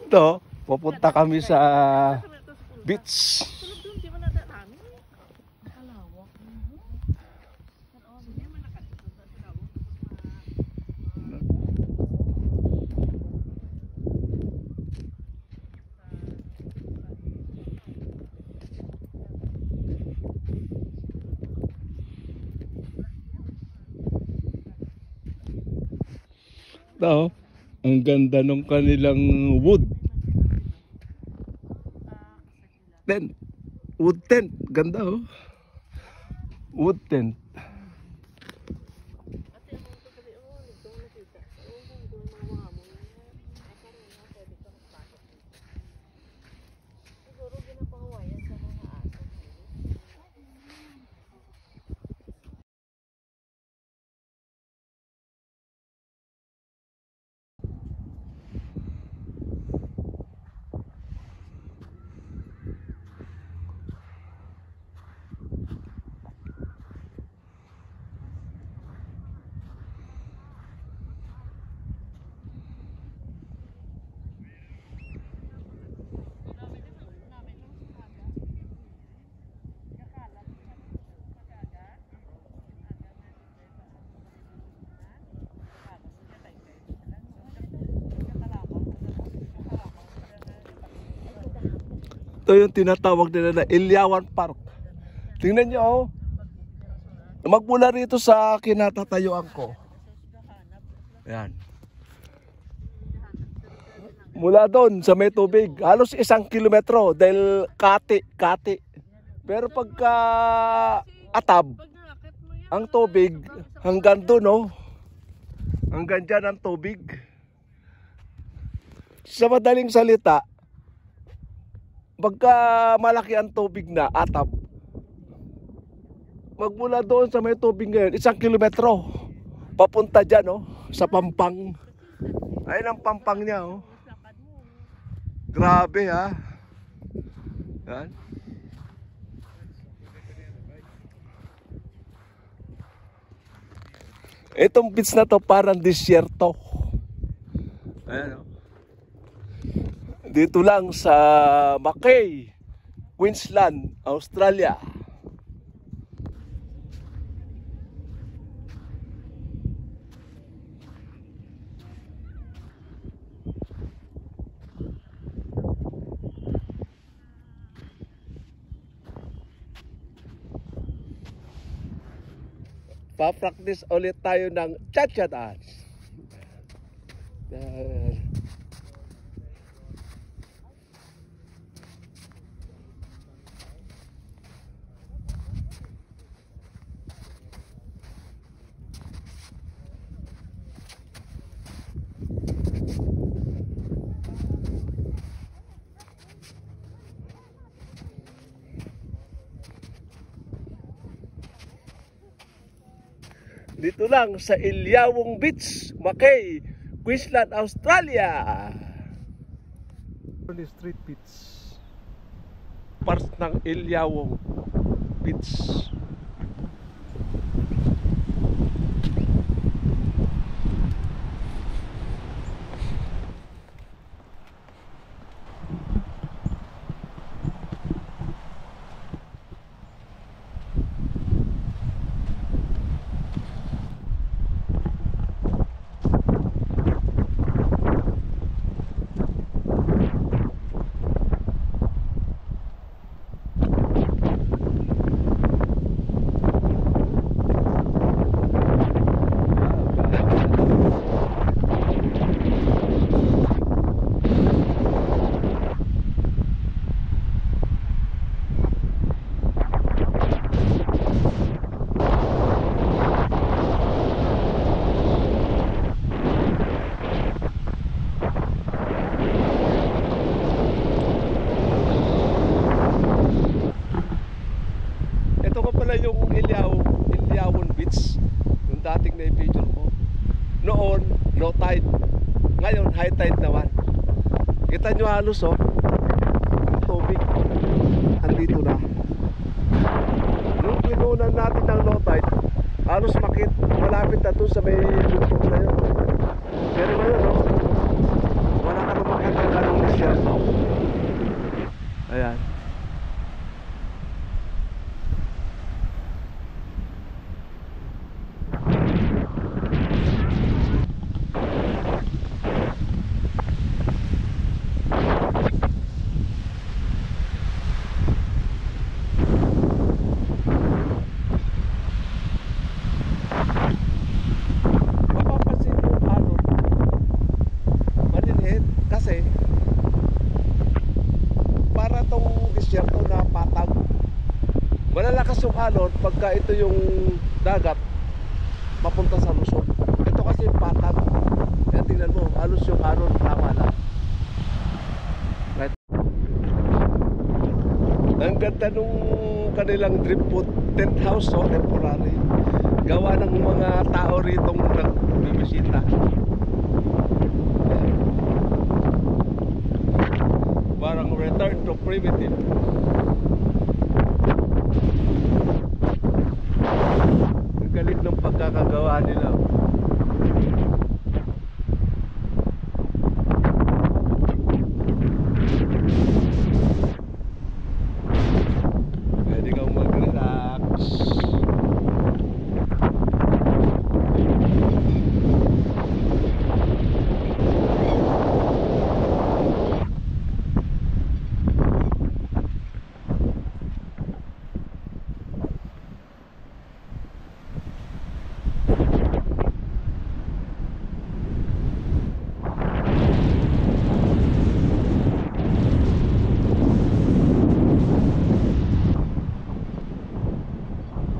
Ito, pupunta kami sa beach. Ito, ang ganda ng kanilang wood tent. Wood tent, ganda oh. Wood tent. Ito yung tinatawag nila na Ilyawan Park. Tingnan nyo oh. Magmula rito sa kinatatayuan ko. Ayan. Mula doon sa may tubig, halos 1 kilometro dahil kati. Pero pagka atab, ang tubig hanggang doon oh. Hanggang dyan ang tubig. Sa madaling salita, pagka malaki ang tubig na atab, magmula doon sa may tubig ngayon, 1 kilometro papunta dyan oh, sa Pampang. Ayun ang Pampang niya oh. Grabe ha. Yan. Itong beach na to parang disyerto. Ayan oh. Dito lang sa Mackay, Queensland, Australia. Pa-practice ulit tayo ng cha-cha dance. Dito lang sa Ilyawong Beach, Mackay, Queensland, Australia. Street Beach. Part ng Ilyawong Beach. Yung Ilyawon Beach, yung dating na-picture ko. Noon, low tide. Ngayon, high tide naman. Kita nyo halos oh, yung tubig andito na. Nung pinunan natin ng low tide, halos malapit na doon sa may bundok na yun. Pero ngayon oh, wala ka naman kagalaw na siya. Tapos yung alon, pagka ito yung dagat, papunta sa Luzon. Ito kasi yung patag. Kaya tingnan mo, halos yung alon tama lang. Right. Ang ganda nung kanilang drip food tent house, so temporary. Gawa ng mga tao rito nagbibisita. Parang return to primitive. Ang galing ng pagkakagawa nila. Pwede kang mag-relax.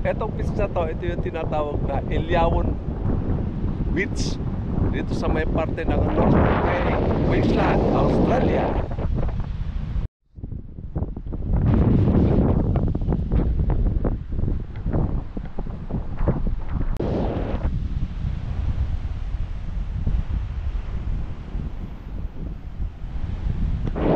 Etong beach na to, ito yung tinatawag na Eliawon Beach. Dito sa may parte ng North Bay, Wasteland.